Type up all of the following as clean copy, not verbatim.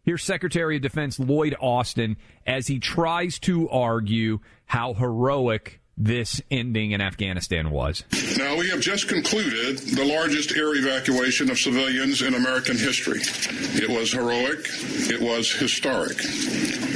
Here's Secretary of Defense Lloyd Austin as he tries to argue how heroic this ending in Afghanistan was. Now, we have just concluded the largest air evacuation of civilians in American history. It was heroic. It was historic.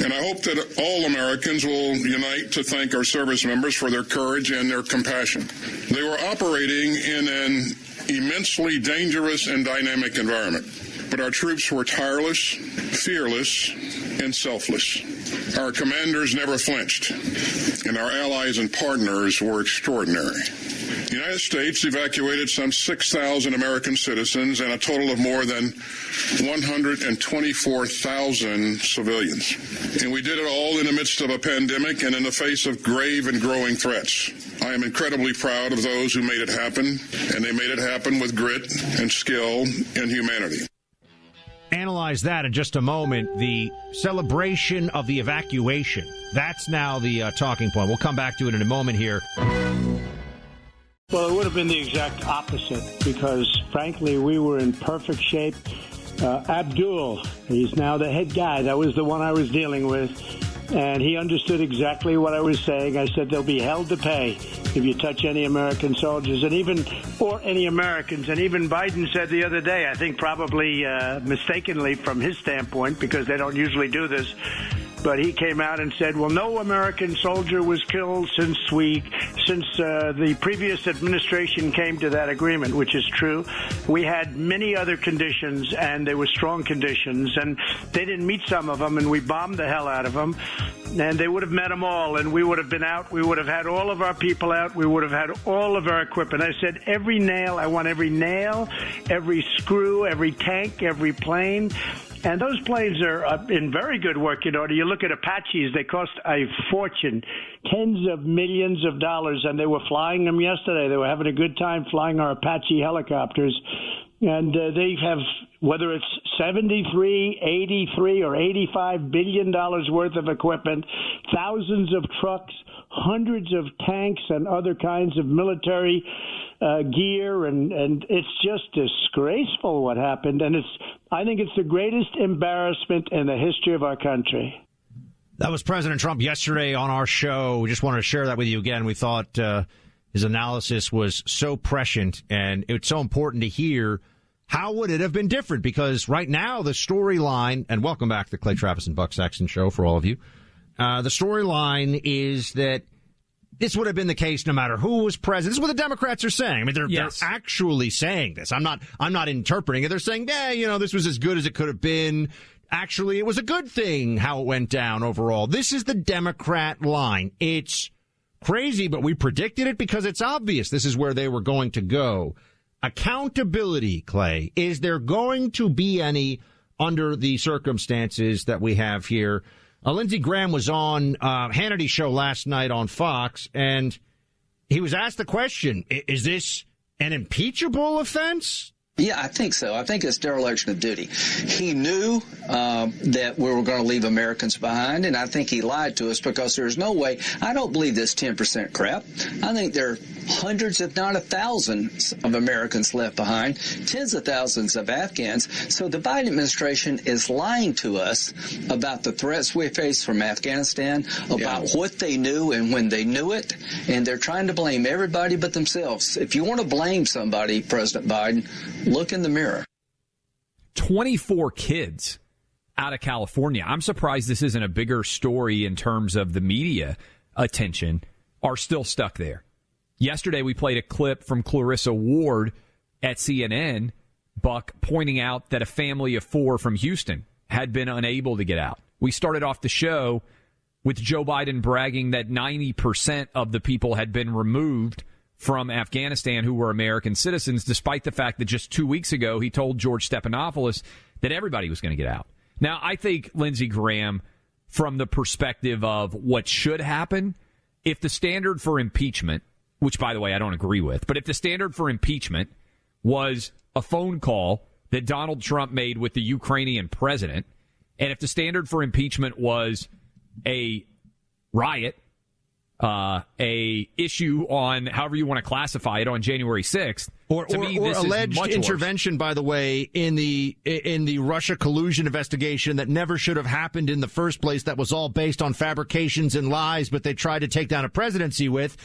And I hope that all Americans will unite to thank our service members for their courage and their compassion. They were operating in an immensely dangerous and dynamic environment, but our troops were tireless, fearless, and selfless. Our commanders never flinched, and our allies and partners were extraordinary. The United States evacuated some 6,000 American citizens and a total of more than 124,000 civilians. And we did it all in the midst of a pandemic and in the face of grave and growing threats. I am incredibly proud of those who made it happen, and they made it happen with grit and skill and humanity. Analyze that in just a moment. The celebration of the evacuation. That's now the talking point. We'll come back to it in a moment here. Well, it would have been the exact opposite because, frankly, we were in perfect shape. Abdul, he's now the head guy. That was the one I was dealing with. And he understood exactly what I was saying. I said they'll be held to pay if you touch any American soldiers or any Americans. And even Biden said the other day, I think probably mistakenly from his standpoint, because they don't usually do this, but he came out and said, well, no American soldier was killed since the previous administration came to that agreement, which is true. We had many other conditions, and they were strong conditions, and they didn't meet some of them, and we bombed the hell out of them. And they would have met them all, and we would have been out. We would have had all of our people out. We would have had all of our equipment. I said, every nail, I want every nail, every screw, every tank, every plane. And those planes are in very good working order. You look at Apaches, they cost a fortune, tens of millions of dollars, and they were flying them yesterday. They were having a good time flying our Apache helicopters. And they have, whether it's 73, 83, or $85 billion worth of equipment, thousands of trucks, hundreds of tanks, and other kinds of military gear, and it's just disgraceful what happened. And I think it's the greatest embarrassment in the history of our country. That was President Trump yesterday on our show. We just wanted to share that with you again. We thought his analysis was so prescient, and it's so important to hear. How would it have been different? Because right now the storyline, and welcome back to the Clay Travis and Buck Sexton show for all of you. The storyline is that this would have been the case no matter who was president. This is what the Democrats are saying. I mean, they're actually saying this. I'm not interpreting it. They're saying, this was as good as it could have been. Actually, it was a good thing how it went down overall. This is the Democrat line. It's crazy, but we predicted it because it's obvious this is where they were going to go. Accountability, Clay. Is there going to be any under the circumstances that we have here? Lindsey Graham was on Hannity's show last night on Fox, and he was asked the question, is this an impeachable offense? Yeah, I think so. I think it's dereliction of duty. He knew that we were going to leave Americans behind, and I think he lied to us because there's no way. I don't believe this 10% crap. I think there are hundreds, if not thousands, of Americans left behind, tens of thousands of Afghans. So the Biden administration is lying to us about the threats we face from Afghanistan, about what they knew and when they knew it, and they're trying to blame everybody but themselves. If you want to blame somebody, President Biden, look in the mirror. 24 kids out of California. I'm surprised this isn't a bigger story in terms of the media attention, are still stuck there. Yesterday, we played a clip from Clarissa Ward at CNN, Buck, pointing out that a family of 4 from Houston had been unable to get out. We started off the show with Joe Biden bragging that 90% of the people had been removed from Afghanistan who were American citizens, despite the fact that just 2 weeks ago he told George Stephanopoulos that everybody was going to get out. Now, I think Lindsey Graham, from the perspective of what should happen, if the standard for impeachment, which, by the way, I don't agree with, but if the standard for impeachment was a phone call that Donald Trump made with the Ukrainian president, and if the standard for impeachment was a riot, a issue on however you want to classify it on January 6th, Or alleged intervention, by the way, in the Russia collusion investigation that never should have happened in the first place. That was all based on fabrications and lies, but they tried to take down a presidency with.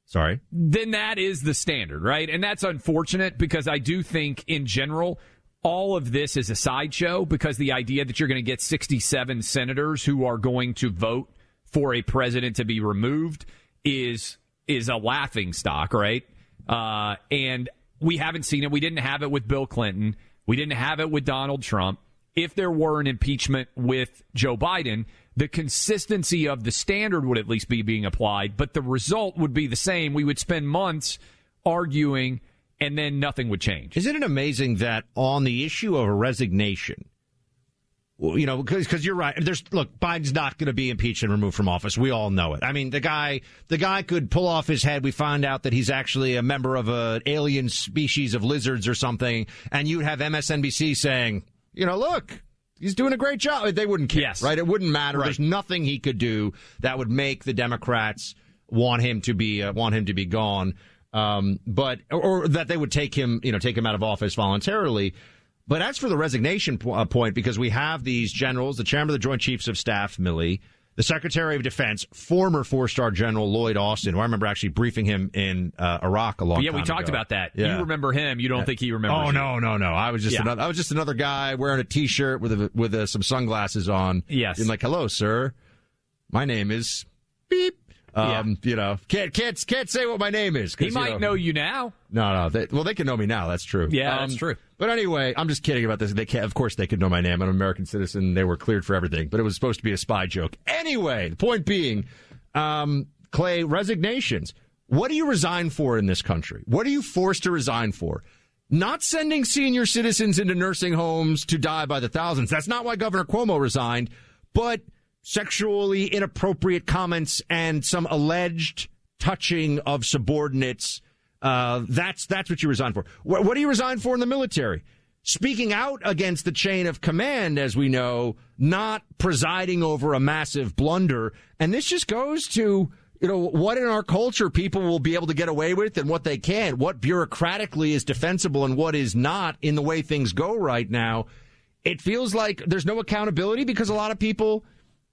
Sorry. Then that is the standard, right? And that's unfortunate because I do think in general, all of this is a sideshow because the idea that you're going to get 67 senators who are going to vote for a president to be removed is a laughing stock, right? And we haven't seen it. We didn't have it with Bill Clinton. We didn't have it with Donald Trump. If there were an impeachment with Joe Biden, the consistency of the standard would at least be being applied, but the result would be the same. We would spend months arguing, and then nothing would change. Isn't it amazing that on the issue of a resignation, you know, because you're right. Look, Biden's not going to be impeached and removed from office. We all know it. I mean, the guy could pull off his head. We find out that he's actually a member of an alien species of lizards or something, and you'd have MSNBC saying, you know, look, he's doing a great job. They wouldn't care, yes. Right? It wouldn't matter. Right. There's nothing he could do that would make the Democrats want him to be gone, or that they would take him out of office voluntarily. But as for the resignation point, because we have these generals, the chairman of the Joint Chiefs of Staff, Milley, the Secretary of Defense, former four-star General Lloyd Austin, who I remember actually briefing him in Iraq a long time ago. Yeah, we talked about that. Yeah. You remember him. You don't think he remembers you. Oh, no. I was just another guy wearing a T-shirt with some sunglasses on. Yes. Being like, hello, sir. My name is beep. You know, can't say what my name is. He might know you now. No. They can know me now. That's true. Yeah, that's true. But anyway, I'm just kidding about this. Of course, they could know my name. I'm an American citizen. They were cleared for everything. But it was supposed to be a spy joke. Anyway, the point being, Clay, resignations. What do you resign for in this country? What are you forced to resign for? Not sending senior citizens into nursing homes to die by the thousands. That's not why Governor Cuomo resigned. But sexually inappropriate comments and some alleged touching of subordinates. That's what you resign for. What do you resign for in the military? Speaking out against the chain of command, as we know, not presiding over a massive blunder. And this just goes to, you know, what in our culture people will be able to get away with and what they can't, what bureaucratically is defensible and what is not in the way things go right now. It feels like there's no accountability because a lot of people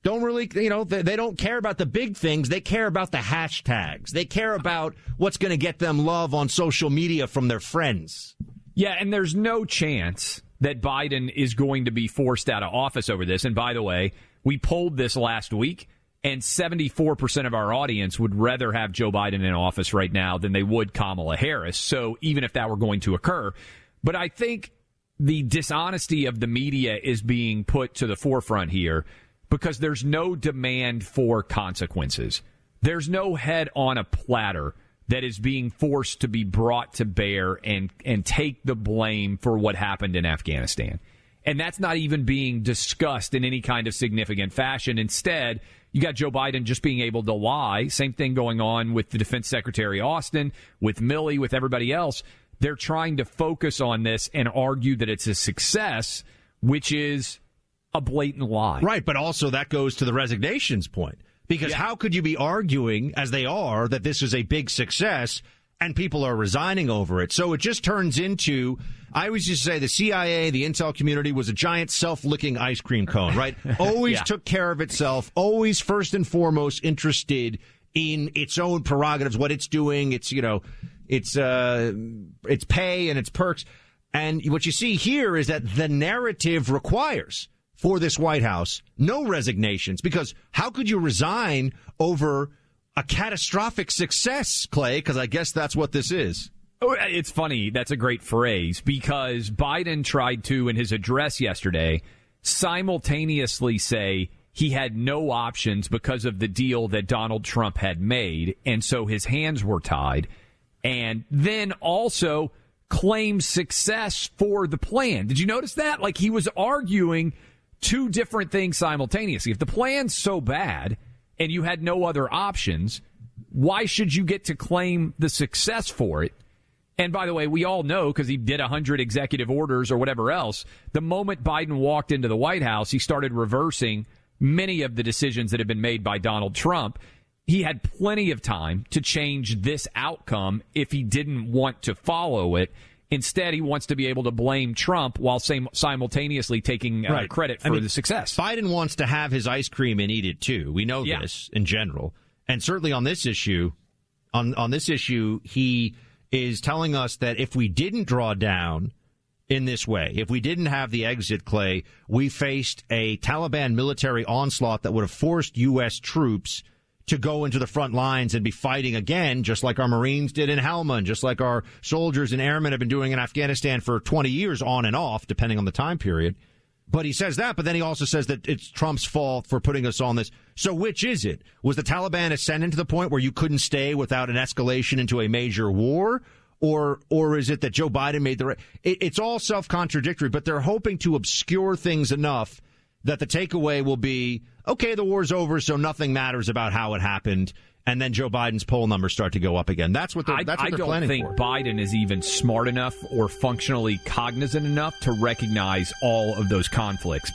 don't really, you know, they don't care about the big things. They care about the hashtags. They care about what's going to get them love on social media from their friends. Yeah, and there's no chance that Biden is going to be forced out of office over this. And by the way, we polled this last week, and 74% of our audience would rather have Joe Biden in office right now than they would Kamala Harris. So even if that were going to occur. But I think the dishonesty of the media is being put to the forefront here, because there's no demand for consequences. There's no head on a platter that is being forced to be brought to bear and take the blame for what happened in Afghanistan. And that's not even being discussed in any kind of significant fashion. Instead, you got Joe Biden just being able to lie. Same thing going on with the Defense Secretary Austin, with Milley, with everybody else. They're trying to focus on this and argue that it's a success, which is a blatant lie. Right, but also that goes to the resignations point. Because how could you be arguing, as they are, that this is a big success and people are resigning over it? So it just turns into, I always used to say the CIA, the intel community was a giant self-licking ice cream cone, right? Always took care of itself, always first and foremost interested in its own prerogatives, what it's doing, its pay and its perks. And what you see here is that the narrative requires for this White House no resignations, because how could you resign over a catastrophic success, Clay? Because I guess that's what this is. It's funny. That's a great phrase, because Biden tried to, in his address yesterday, simultaneously say he had no options because of the deal that Donald Trump had made, and so his hands were tied, and then also claim success for the plan. Did you notice that? Like, he was arguing two different things simultaneously. If the plan's so bad and you had no other options, why should you get to claim the success for it? And by the way, we all know, because he did 100 executive orders or whatever else, the moment Biden walked into the White House, he started reversing many of the decisions that had been made by Donald Trump. he had plenty of time to change this outcome if he didn't want to follow it. Instead, he wants to be able to blame Trump while simultaneously taking credit for the success. Biden wants to have his ice cream and eat it too. We know this in general, and certainly on this issue. On this issue, he is telling us that if we didn't draw down in this way, if we didn't have the exit, Clay, we faced a Taliban military onslaught that would have forced U.S. troops to go into the front lines and be fighting again, just like our Marines did in Helmand, just like our soldiers and airmen have been doing in Afghanistan for 20 years on and off, depending on the time period. But he says that, but then he also says that it's Trump's fault for putting us on this. So which is it? Was the Taliban ascending to the point where you couldn't stay without an escalation into a major war? Or is it that Joe Biden made the right? It's all self-contradictory, but they're hoping to obscure things enough that the takeaway will be, okay, the war's over, so nothing matters about how it happened, and then Joe Biden's poll numbers start to go up again. That's what they're planning for. I don't think Biden is even smart enough or functionally cognizant enough to recognize all of those conflicts.